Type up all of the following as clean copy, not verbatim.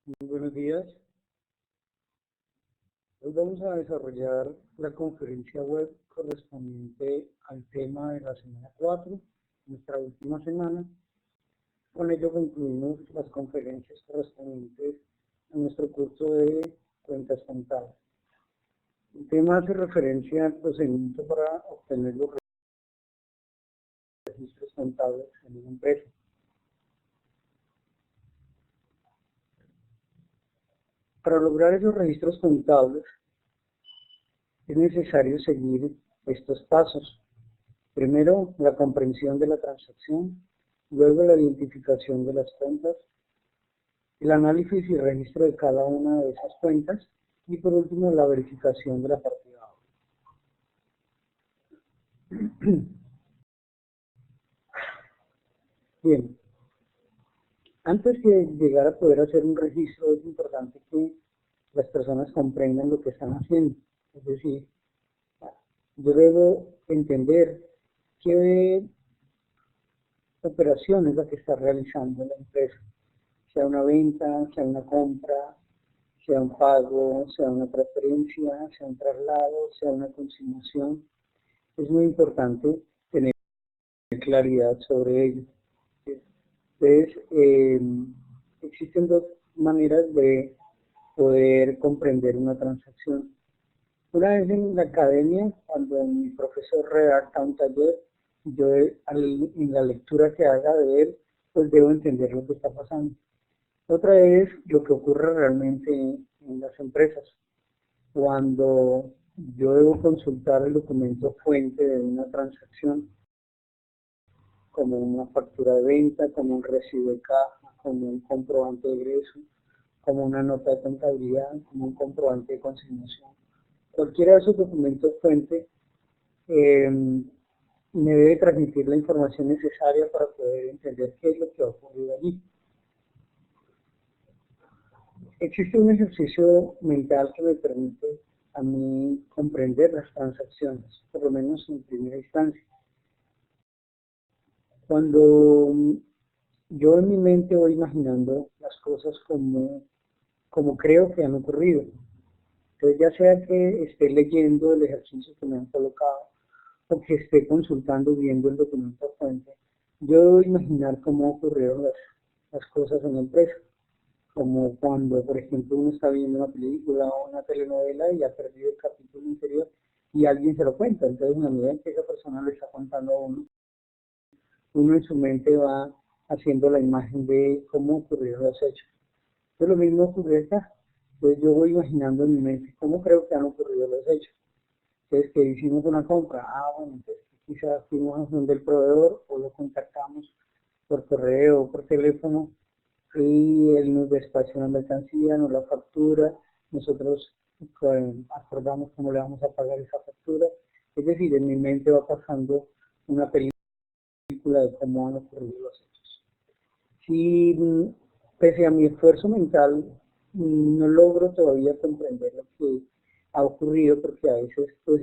Muy buenos días. Hoy vamos a desarrollar la conferencia web correspondiente al tema de la semana 4, nuestra última semana. Con ello concluimos las conferencias correspondientes a nuestro curso de cuentas contables. El tema hace referencia al procedimiento para obtener los registros contables en una empresa. Para lograr esos registros contables es necesario seguir estos pasos. Primero, la comprensión de la transacción, luego la identificación de las cuentas, el análisis y registro de cada una de esas cuentas y por último la verificación de la partida doble. Bien, antes de llegar a poder hacer un registro es importante que las personas comprendan lo que están haciendo. Es decir, yo debo entender qué operación es la que está realizando la empresa, sea una venta, sea una compra, sea un pago, sea una transferencia, sea un traslado, sea una consignación. Es muy importante tener claridad sobre ello. Entonces, existen dos maneras de poder comprender una transacción. Una vez en la academia, cuando mi profesor redacta un taller, yo en la lectura que haga de él, pues debo entender lo que está pasando. Otra es lo que ocurre realmente en las empresas. Cuando yo debo consultar el documento fuente de una transacción, como una factura de venta, como un recibo de caja, como un comprobante de egreso, como una nota de contabilidad, como un comprobante de consignación. Cualquiera de esos documentos fuente me debe transmitir la información necesaria para poder entender qué es lo que ha ocurrido allí. Existe un ejercicio mental que me permite a mí comprender las transacciones, por lo menos en primera instancia. Cuando yo en mi mente voy imaginando las cosas como creo que han ocurrido, entonces ya sea que esté leyendo el ejercicio que me han colocado o que esté consultando, viendo el documento fuente, yo debo imaginar cómo ocurrieron las cosas en la empresa. Como cuando, por ejemplo, uno está viendo una película o una telenovela y ha perdido el capítulo anterior y alguien se lo cuenta. Entonces, en la medida en que esa persona le está contando a uno en su mente va haciendo la imagen de cómo ocurrieron los hechos. Entonces, lo mismo ocurre acá. Entonces, yo voy imaginando en mi mente cómo creo que han ocurrido los hechos. Entonces, que hicimos una compra. Bueno, entonces quizás fuimos a donde el proveedor o lo contactamos por correo o por teléfono y él nos despacha una mercancía, nos la factura, nosotros acordamos cómo le vamos a pagar esa factura. Es decir, en mi mente va pasando una película de cómo han ocurrido los hechos. Si pese a mi esfuerzo mental no logro todavía comprender lo que ha ocurrido, porque a veces pues,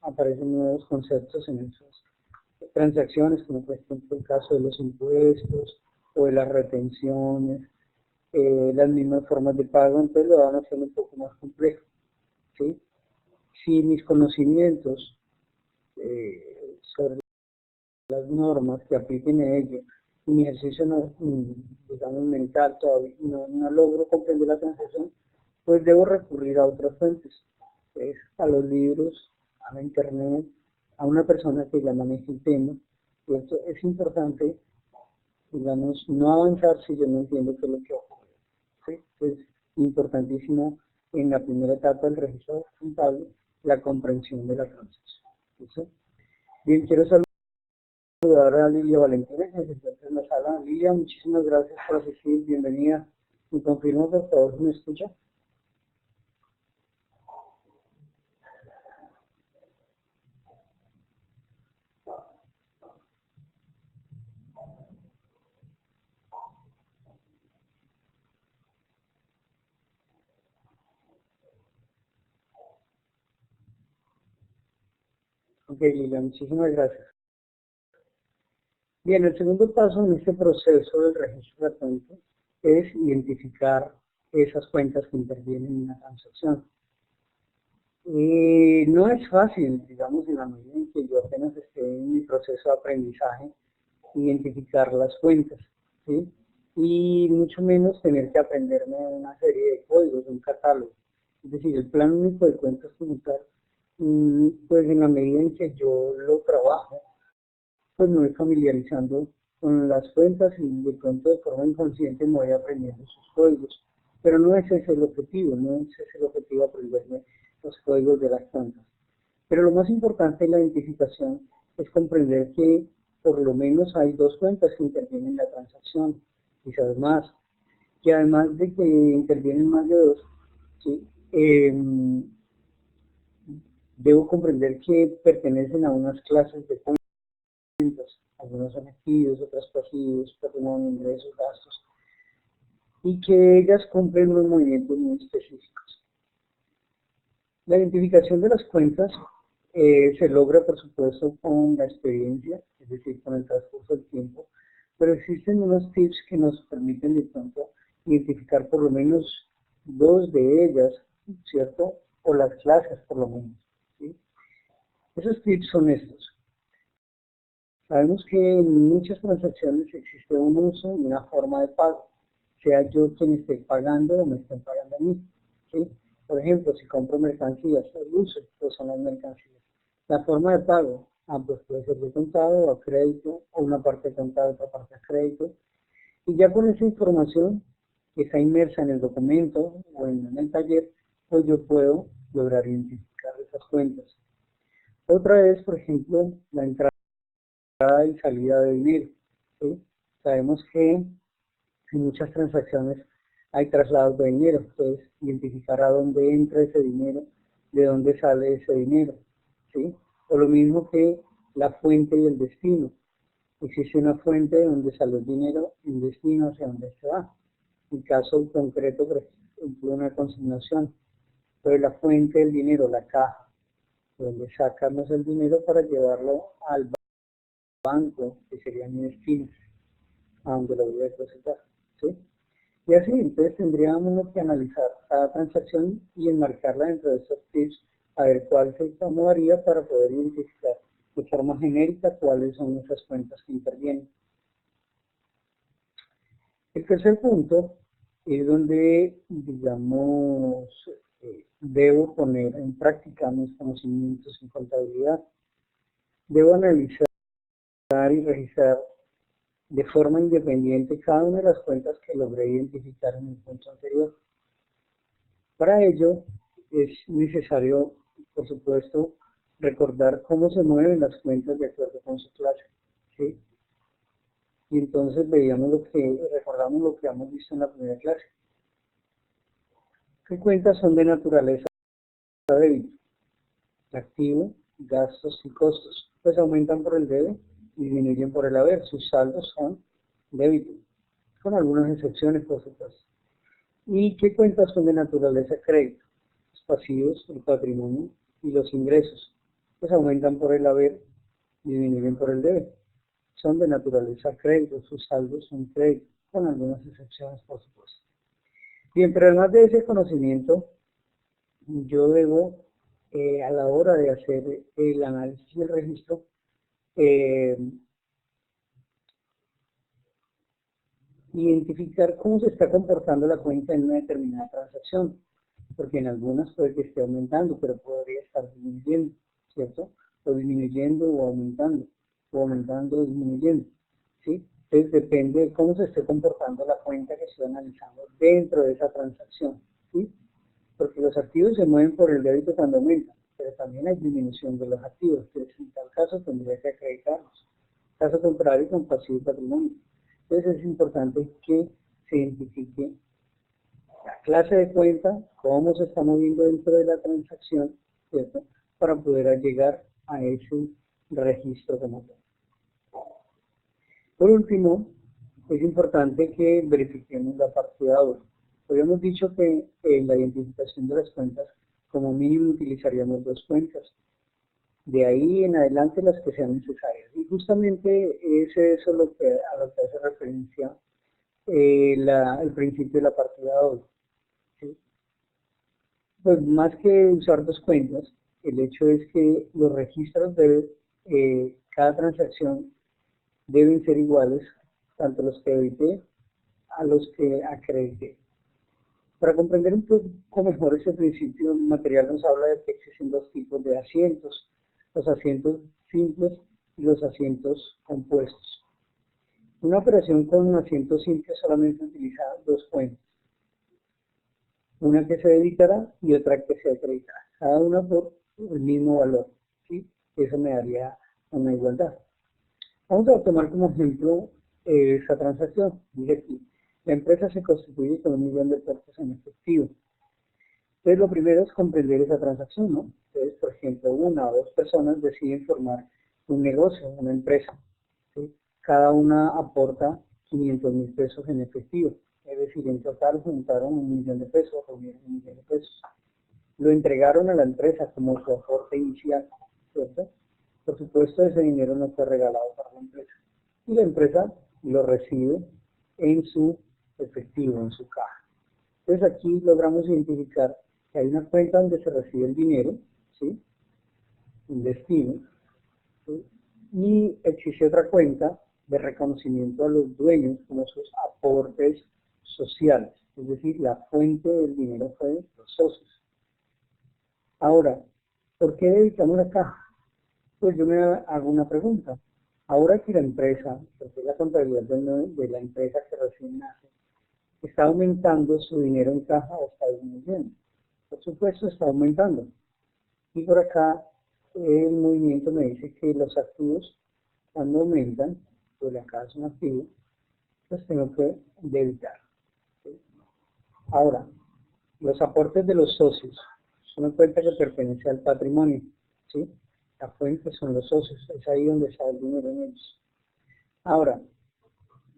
aparecen nuevos conceptos en esas transacciones, como por ejemplo el caso de los impuestos o de las retenciones, las mismas formas de pago, entonces lo van a hacer un poco más complejo. ¿Sí? Si mis conocimientos sobre las normas que apliquen a ello y mi ejercicio no, digamos, mental todavía no logro comprender la transacción, pues debo recurrir a otras fuentes, pues, a los libros, a la internet, a una persona que ya maneje el tema. Y esto es importante, digamos, no avanzar si yo no entiendo qué es lo que ocurre. ¿Sí? Es importantísimo en la primera etapa del registro contable la comprensión de la transacción. ¿Sí? Bien, quiero saludar a Lilia Valentina, que se encuentra en la sala. Lilia, muchísimas gracias por asistir, bienvenida. ¿Me confirma, por favor, si me escucha? Ok, Lilia, muchísimas gracias. Bien, el segundo paso en este proceso del registro de cuentas es identificar esas cuentas que intervienen en la transacción. No es fácil, digamos, en la medida en que yo apenas esté en mi proceso de aprendizaje, identificar las cuentas, ¿sí? Y mucho menos tener que aprenderme una serie de códigos, un catálogo. Es decir, el plan único de cuentas como tal, pues en la medida en que yo lo trabajo, pues me voy familiarizando con las cuentas y de pronto de forma inconsciente me voy aprendiendo sus códigos. Pero no es ese el objetivo, no es ese el objetivo aprenderme los códigos de las cuentas. Pero lo más importante en la identificación es comprender que por lo menos hay dos cuentas que intervienen en la transacción, quizás más, que además de que intervienen más de dos, ¿sí? Debo comprender que pertenecen a unas clases de cuentas, algunos son activos, otras pasivos, patrimonio, ingresos, gastos, y que ellas cumplen unos movimientos muy específicos. La identificación de las cuentas se logra, por supuesto, con la experiencia, es decir, con el transcurso del tiempo, pero existen unos tips que nos permiten de pronto identificar por lo menos dos de ellas, ¿cierto? O las clases, por lo menos, ¿sí? Esos tips son estos. Sabemos que en muchas transacciones existe un uso y una forma de pago, sea yo quien esté pagando o me estén pagando a mí, ¿sí? Por ejemplo, si compro mercancías, el uso, pues son las mercancías. La forma de pago, pues puede ser de contado o a crédito, o una parte de contado, otra parte a crédito. Y ya con esa información que está inmersa en el documento o en el taller, pues yo puedo lograr identificar esas cuentas. Otra es, por ejemplo, la entrada y salida de dinero, ¿sí? Sabemos que en muchas transacciones hay traslados de dinero, entonces identificar a dónde entra ese dinero, de dónde sale ese dinero, ¿sí? O lo mismo que la fuente y el destino. Existe una fuente de donde sale el dinero, un destino hacia dónde se va. En caso concreto, por ejemplo, una consignación, pero la fuente del dinero, la caja, donde sacamos el dinero para llevarlo al banco, que sería mi destino, a donde lo voy a depositar, ¿sí? Y así, entonces tendríamos que analizar cada transacción y enmarcarla dentro de esos tips, a ver cuál se acomodaría para poder identificar de forma genérica cuáles son esas cuentas que intervienen. El tercer punto es donde, digamos, debo poner en práctica mis conocimientos en contabilidad. Debo analizar y registrar de forma independiente cada una de las cuentas que logré identificar en el punto anterior. Para ello es necesario, por supuesto, recordar cómo se mueven las cuentas de acuerdo con su clase, ¿sí? Y entonces recordamos lo que hemos visto en la primera clase. ¿Qué cuentas son de naturaleza débito? Activo, gastos y costos. Pues aumentan por el debe y disminuyen por el haber. Sus saldos son débito, con algunas excepciones, por supuesto. ¿Y qué cuentas son de naturaleza crédito? Los pasivos, el patrimonio y los ingresos. Pues aumentan por el haber y disminuyen por el debe. Son de naturaleza crédito, sus saldos son crédito, con algunas excepciones, por supuesto. Bien, pero además de ese conocimiento, yo debo, a la hora de hacer el análisis y el registro, eh, identificar cómo se está comportando la cuenta en una determinada transacción, porque en algunas puede que esté aumentando, pero podría estar disminuyendo, ¿cierto? O disminuyendo o aumentando o disminuyendo, ¿sí? Entonces depende de cómo se esté comportando la cuenta que estoy analizando dentro de esa transacción, ¿sí? Porque los activos se mueven por el débito cuando aumentan, pero también hay disminución de los activos, entonces en tal caso tendría que acreditarlos. Caso contrario, con pasivo y patrimonio. Entonces es importante que se identifique la clase de cuenta, cómo se está moviendo dentro de la transacción, ¿cierto? Para poder llegar a ese registro como tal. Por último, es importante que verifiquemos la partida doble. Habíamos dicho que en la identificación de las cuentas, como mínimo utilizaríamos dos cuentas. De ahí en adelante las que sean necesarias. Y justamente es eso a lo que hace referencia el principio de la partida doble. ¿Sí? Pues más que usar dos cuentas, el hecho es que los registros de cada transacción deben ser iguales, tanto los que debité a los que acredité. Para comprender un poco mejor ese principio, el material nos habla de que existen dos tipos de asientos, los asientos simples y los asientos compuestos. Una operación con un asiento simple solamente utiliza dos cuentas, una que se debitará y otra que se acreditará, cada una por el mismo valor, ¿sí? Eso me daría una igualdad. Vamos a tomar como ejemplo esa transacción. Dice aquí, la empresa se constituye con 1 millón de pesos en efectivo. Entonces, lo primero es comprender esa transacción, ¿no? Entonces, por ejemplo, una o dos personas deciden formar un negocio, una empresa, ¿sí? Cada una aporta 500.000 pesos en efectivo. Es decir, en total juntaron 1 millón de pesos, reunieron 1 millón de pesos. Lo entregaron a la empresa como su aporte inicial, ¿cierto? Por supuesto, ese dinero no fue regalado para la empresa. Y la empresa lo recibe en su efectivo, en su caja. Entonces aquí logramos identificar que hay una cuenta donde se recibe el dinero, ¿sí? Un destino, ¿sí? Y existe otra cuenta de reconocimiento a los dueños como sus aportes sociales, es decir, la fuente del dinero fue los socios. Ahora, ¿por qué dedicamos la caja? Pues yo me hago una pregunta. Ahora que la empresa, porque es la contabilidad de la empresa que recién nace, está aumentando su dinero en caja o está disminuyendo. Por supuesto está aumentando. Y por acá el movimiento me dice que los activos cuando aumentan, pues acá es un activo, pues tengo que debitar. ¿Sí? Ahora, los aportes de los socios, es una cuenta que pertenece al patrimonio, ¿sí? La fuente son los socios, es ahí donde está el dinero en ellos. Ahora,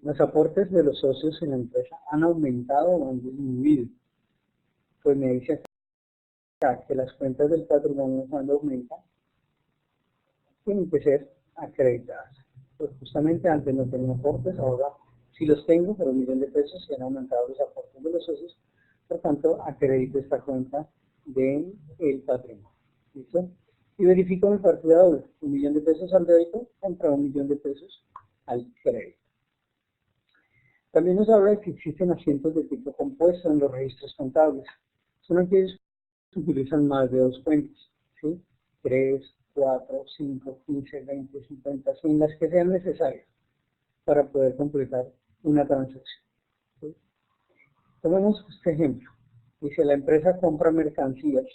los aportes de los socios en la empresa han aumentado o han disminuido. Pues me dice acá que las cuentas del patrimonio cuando aumentan tienen que ser acreditadas. Pues justamente antes no tenía aportes, ahora sí los tengo, pero 1 millón de pesos y han aumentado los aportes de los socios, por tanto acredito esta cuenta del patrimonio. ¿Listo? Y verifico mi partida doble, 1 millón de pesos al débito contra 1 millón de pesos al crédito. También nos habla de que existen asientos de tipo compuesto en los registros contables. Son aquellos que utilizan más de dos cuentas, ¿sí? 3, 4, 5, 15, 20, 50, 100, las que sean necesarias para poder completar una transacción. ¿Sí? Tomemos este ejemplo. Dice, la empresa compra mercancías.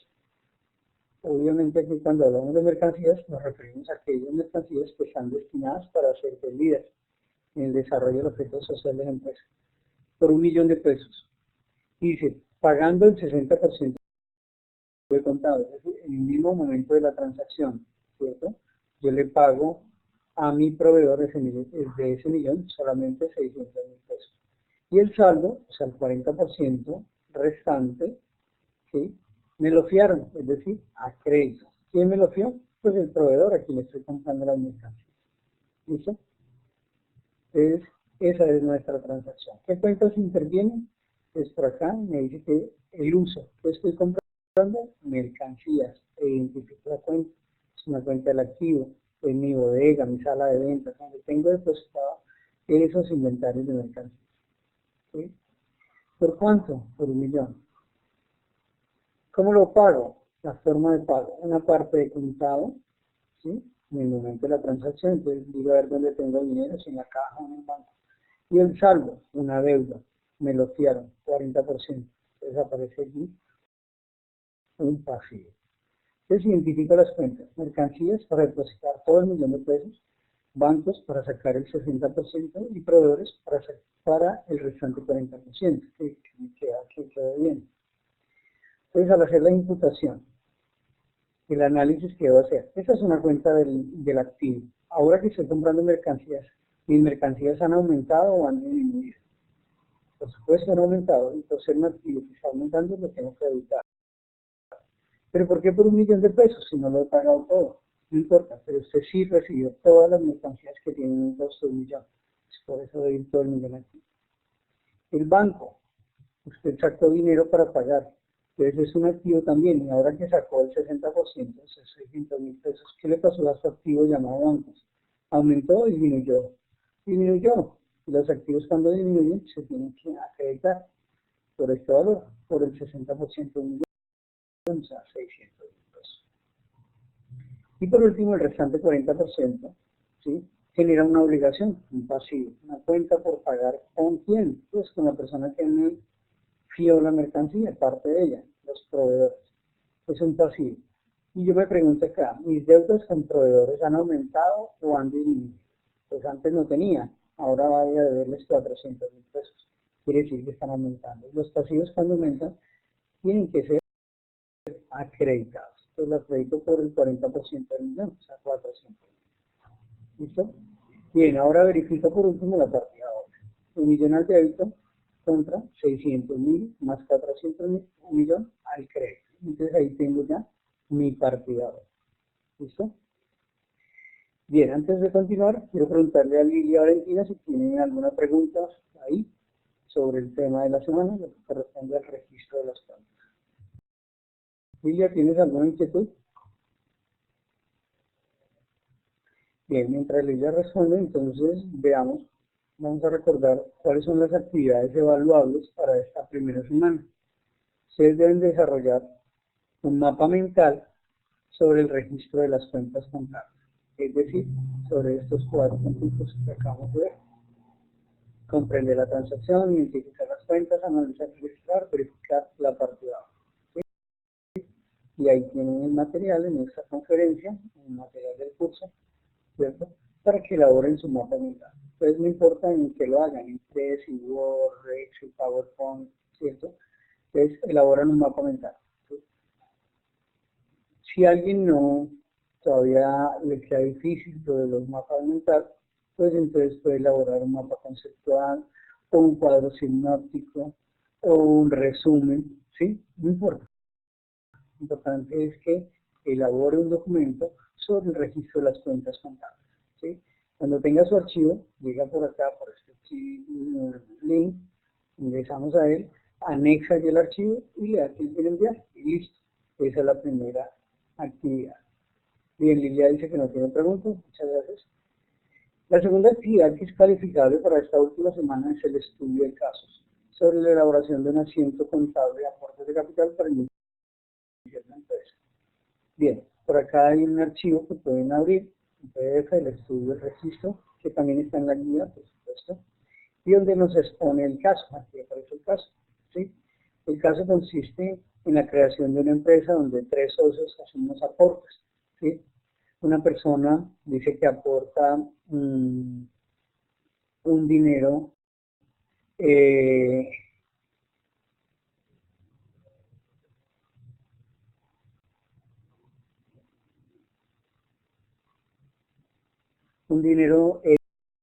Obviamente aquí cuando hablamos de mercancías nos referimos a aquellas mercancías que están destinadas para ser vendidas en el desarrollo del objeto social de la empresa, por 1 millón de pesos. Dice, pagando el 60% de contado, es decir, en el mismo momento de la transacción, ¿cierto? Yo le pago a mi proveedor de ese millón solamente 600.000 pesos. Y el saldo, o sea, el 40% restante, ¿sí? Me lo fiaron, es decir, a crédito. ¿Quién me lo fió? Pues el proveedor a quien le estoy comprando las mercancías. ¿Listo? Entonces, esa es nuestra transacción. ¿Qué cuentas intervienen? Pues por acá me dice que el uso que estoy comprando, mercancías, e identifico la cuenta. Es una cuenta del activo, es mi bodega, mi sala de ventas, donde tengo depositado esos inventarios de mercancías. ¿Sí? ¿Por cuánto? Por 1 millón. ¿Cómo lo pago? La forma de pago. Una parte de contado, ¿sí? En el momento de la transacción, entonces digo a ver dónde tengo el dinero, si en la caja o en el banco. Y el saldo, una deuda, me lo fiaron, 40%. Entonces aparece aquí un pasivo. Entonces identifico las cuentas, mercancías para depositar todo el 1 millón de pesos, bancos para sacar el 60% y proveedores para el restante 40%, que queda bien. Entonces al hacer la imputación, el análisis que debo hacer, esa es una cuenta del activo. Ahora que estoy comprando mercancías, ¿mis mercancías han aumentado o han disminuido? Por supuesto han aumentado, entonces un activo que está aumentando lo tengo que evitar. ¿Pero por qué por 1 millón de pesos si no lo he pagado todo? No importa, pero usted sí recibió todas las mercancías que tienen un costo de 1 millón. Por eso doy todo el millón aquí. El banco, usted sacó dinero para pagar, entonces es un activo también, y ahora que sacó el 60%, esos 600.000 pesos, ¿qué le pasó a su activo llamado bancos? ¿Aumentó o disminuyó? Disminuyó. Los activos cuando disminuyen se tienen que acreditar por este valor, por el 60% de un millón, o sea, 600.000 pesos. Y por último, el restante 40%, ¿sí? Genera una obligación, un pasivo, una cuenta por pagar con quién, pues con la persona que me fió la mercancía, parte de ella, los proveedores. Es un pasivo. Y yo me pregunto acá, ¿mis deudas con proveedores han aumentado o han disminuido? Pues antes no tenía, ahora vaya a deberles 400.000 pesos. Quiere decir que están aumentando. Los pasivos cuando aumentan tienen que ser acreditados. Entonces lo acredito por el 40% del millón, o sea, 400. ¿Listo? Bien, ahora verifico por último la partida doble. Un millón al débito contra 600.000 más 400.000, un millón al crédito. Entonces ahí tengo ya mi partida doble. ¿Listo? Bien, antes de continuar, quiero preguntarle a Lilia Valentina si tienen alguna pregunta ahí sobre el tema de la semana, lo que corresponde al registro de las cuentas. Lilia, ¿tienes alguna inquietud? Bien, mientras Lilia responde, entonces veamos, vamos a recordar cuáles son las actividades evaluables para esta primera semana. Ustedes deben desarrollar un mapa mental sobre el registro de las cuentas contables, es decir, sobre estos 4 puntos que acabamos de ver. Comprender la transacción, identificar las cuentas, analizar, registrar, verificar la partida. ¿Sí? Y ahí tienen el material en esta conferencia, el material del curso, ¿cierto? Para que elaboren su mapa mental. Entonces no importa en qué lo hagan, en Press, en Word, Excel, PowerPoint, ¿cierto? Entonces elaboran un mapa mental. ¿Sí? Si a alguien no, todavía le queda difícil lo de los mapas mentales, pues entonces puede elaborar un mapa conceptual, o un cuadro sinóptico, o un resumen, ¿sí? No importa. Lo importante es que elabore un documento sobre el registro de las cuentas contables, ¿sí? Cuando tenga su archivo, llega por acá, por este link, ingresamos a él, anexa el archivo y le da clic en enviar y listo. Esa es la primera actividad. Bien, Lilia dice que no tiene preguntas, muchas gracias. La segunda actividad que es calificable para esta última semana es el estudio de casos sobre la elaboración de un asiento contable de aportes de capital para el inicio de la empresa. Bien, por acá hay un archivo que pueden abrir, un PDF, el estudio del registro, que también está en la guía, por supuesto, y donde nos expone el caso, aquí aparece el caso, ¿sí? El caso consiste en la creación de una empresa donde 3 socios hacen unos aportes, ¿sí? Una persona dice que aporta un dinero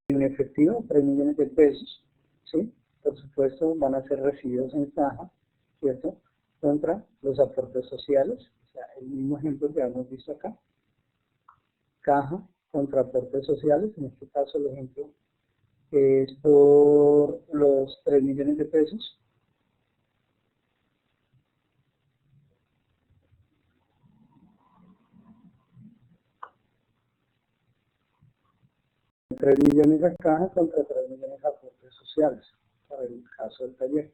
en efectivo, 3 millones de pesos, ¿sí? Por supuesto, van a ser recibidos en caja, ¿cierto? Contra los aportes sociales, o sea, el mismo ejemplo que hemos visto acá. Caja contra aportes sociales, en este caso el ejemplo es por los 3 millones de pesos. $3 millones a caja contra 3 millones a aportes sociales, para el caso del taller.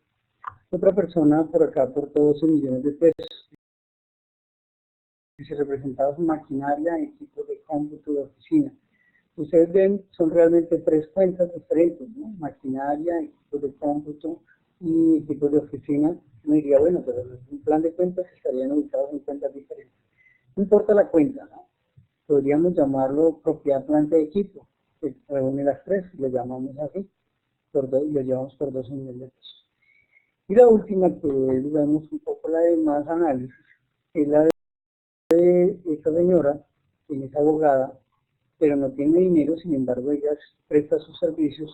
Otra persona por acá aportó 12 millones de pesos. Dice representados en maquinaria, equipos de cómputo de oficina. Ustedes ven, son realmente 3 cuentas diferentes, ¿no? Maquinaria, equipos de cómputo y equipos de oficina. Uno diría, bueno, pero en un plan de cuentas estarían ubicados en cuentas diferentes. No importa la cuenta, ¿no? Podríamos llamarlo propiedad, planta de equipo, que reúne las 3, lo llamamos así, lo llevamos por 12 millones de pesos. Y la última, que es, digamos, un poco la de más análisis, es la de esta señora, quien es abogada, pero no tiene dinero, sin embargo ella presta sus servicios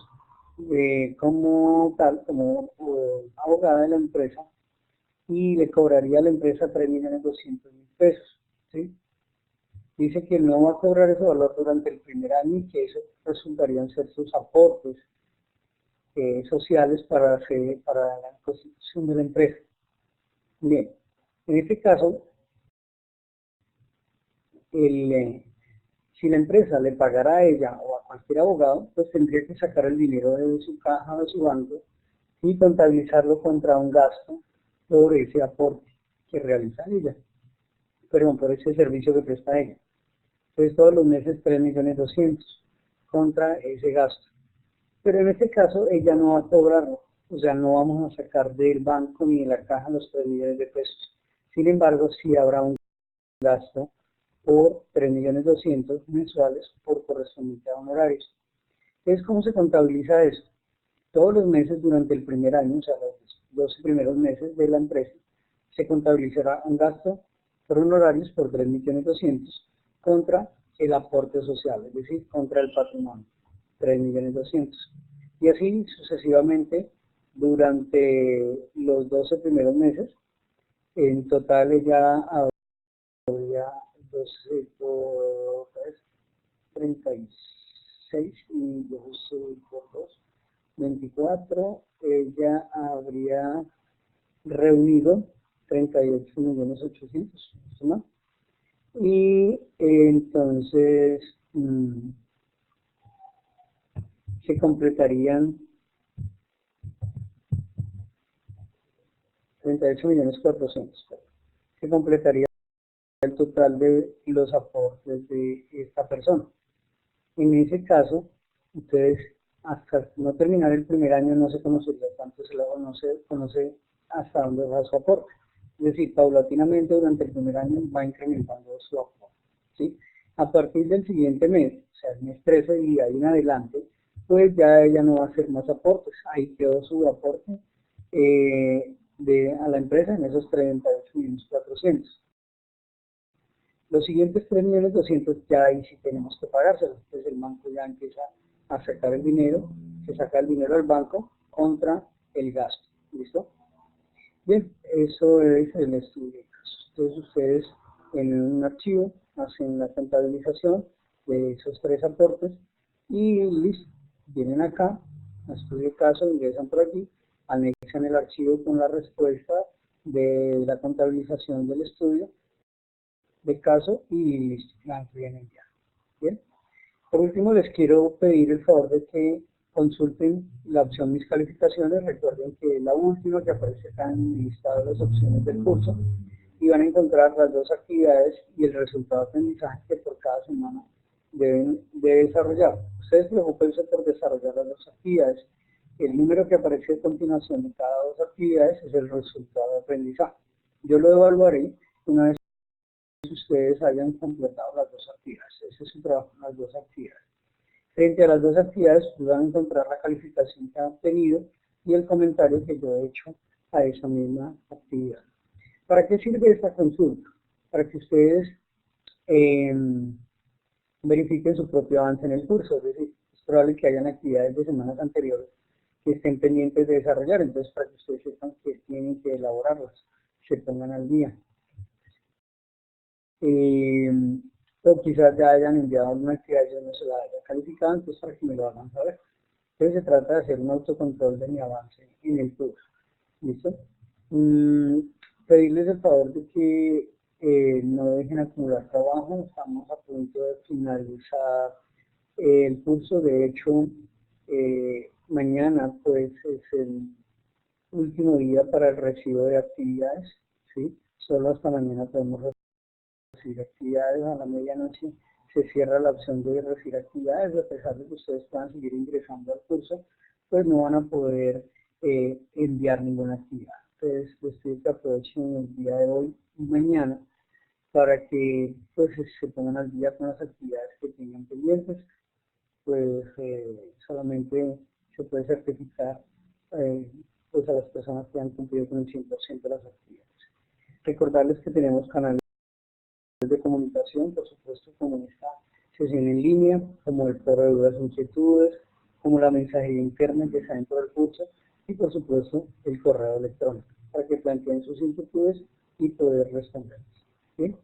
como tal, como abogada de la empresa, y le cobraría a la empresa 3.200.000 pesos, ¿sí? Dice que no va a cobrar ese valor durante el primer año y que eso resultarían ser sus aportes sociales para la constitución de la empresa. Bien, en este caso, si la empresa le pagara a ella o a cualquier abogado, pues tendría que sacar el dinero de su caja o de su banco y contabilizarlo contra un gasto por ese aporte que realiza ella, perdón, por ese servicio que presta ella. Entonces todos los meses 3.200.000 contra ese gasto. Pero en este caso ella no va a cobrarlo, o sea, no vamos a sacar del banco ni de la caja los 3 millones de pesos. Sin embargo, sí habrá un gasto por 3.200.000 mensuales por correspondiente a honorarios. Entonces, ¿cómo se contabiliza eso? Todos los meses durante el primer año, o sea, los 12 primeros meses de la empresa, se contabilizará un gasto por honorarios por 3.200.000 contra el aporte social, es decir, contra el patrimonio, 3.200.000. Y así sucesivamente durante los 12 primeros meses. En total ella habría 12 por 36 y 12 por 2, 24. Ella habría reunido 38.800.000, ¿no? Y entonces se completarían 38.400.000. Se completaría el total de los aportes de esta persona. En ese caso, ustedes hasta no terminar el primer año no se conocería cuánto se lo, no se conoce hasta dónde va su aporte. Es decir, paulatinamente durante el primer año va incrementando su aporte, ¿sí? A partir del siguiente mes, o sea, el mes 13 y ahí en adelante, pues ya ella no va a hacer más aportes. Ahí quedó su aporte a la empresa en esos 38.400.000. Los siguientes 3.200.000 ya ahí sí tenemos que pagárselos. Entonces el banco ya empieza a sacar el dinero, se saca el dinero del banco contra el gasto. ¿Listo? Bien, eso es el estudio de casos. Entonces ustedes en un archivo hacen la contabilización de esos 3 aportes y listo. Vienen acá, a estudio de caso, ingresan por aquí, anexan el archivo con la respuesta de la contabilización del estudio de caso y listo, la vienen ya. Bien. Por último, les quiero pedir el favor de que consulten la opción Mis calificaciones. Recuerden que es la última que aparece acá en el listado de las opciones del curso y van a encontrar las 2 actividades y el resultado de aprendizaje que por cada semana deben de desarrollar. Ustedes preocupense por desarrollar las 2 actividades. El número que aparece a continuación de cada 2 actividades es el resultado de aprendizaje. Yo lo evaluaré una vez ustedes hayan completado las 2 actividades. Ese es su trabajo en las 2 actividades. Frente a las 2 actividades, van a encontrar la calificación que han obtenido y el comentario que yo he hecho a esa misma actividad. ¿Para qué sirve esta consulta? Para que ustedes verifiquen su propio avance en el curso. Es decir, es probable que hayan actividades de semanas anteriores que estén pendientes de desarrollar, entonces para que ustedes sepan que tienen que elaborarlas, se pongan al día. O quizás ya hayan enviado una actividad y yo no se la haya calificado, entonces para que me lo hagan saber. Entonces se trata de hacer un autocontrol de mi avance en el curso. ¿Listo? Pedirles el favor de que no dejen acumular trabajo. Estamos a punto de finalizar el curso. De hecho, mañana pues es el último día para el recibo de actividades, ¿sí? Solo hasta mañana podemos recibir actividades. A la medianoche se cierra la opción de recibir actividades. A pesar de que ustedes puedan seguir ingresando al curso, pues no van a poder enviar ninguna actividad. Entonces les pido que aprovechen el día de hoy y mañana para que pues se pongan al día con las actividades que tengan pendientes. Pues solamente se puede certificar pues a las personas que han cumplido con el 100% de las actividades. Recordarles que tenemos canales de comunicación, por supuesto, como esta sesión en línea, como el foro de dudas e inquietudes, como la mensajería interna que está dentro del curso y por supuesto el correo electrónico para que planteen sus inquietudes y poder responderlas. ¿Bien?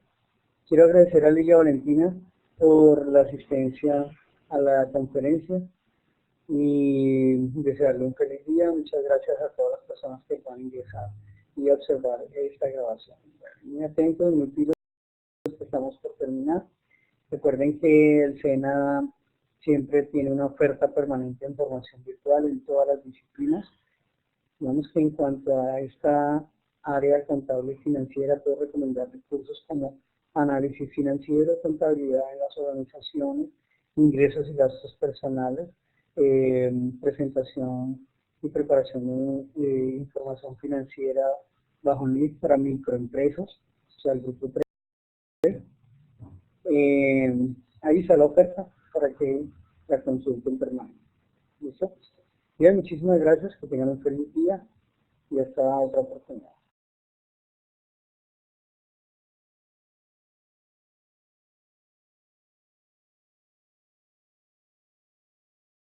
Quiero agradecer a Lilia Valentina por la asistencia a la conferencia. y desearle un feliz día. Muchas gracias a todas las personas que van a ingresar y observar esta grabación. Bueno, muy atentos, muy pilos, que estamos por terminar. Recuerden que el SENA siempre tiene una oferta permanente en formación virtual en todas las disciplinas. Digamos que en cuanto a esta área contable y financiera, puedo recomendar recursos como análisis financiero, contabilidad en las organizaciones, ingresos y gastos personales, presentación y preparación de información financiera bajo NIF para microempresas, o sea, el grupo 3. Ahí está la oferta para que la consulten permanente. ¿Listo? Bien, muchísimas gracias, que tengan un feliz día y hasta otra oportunidad.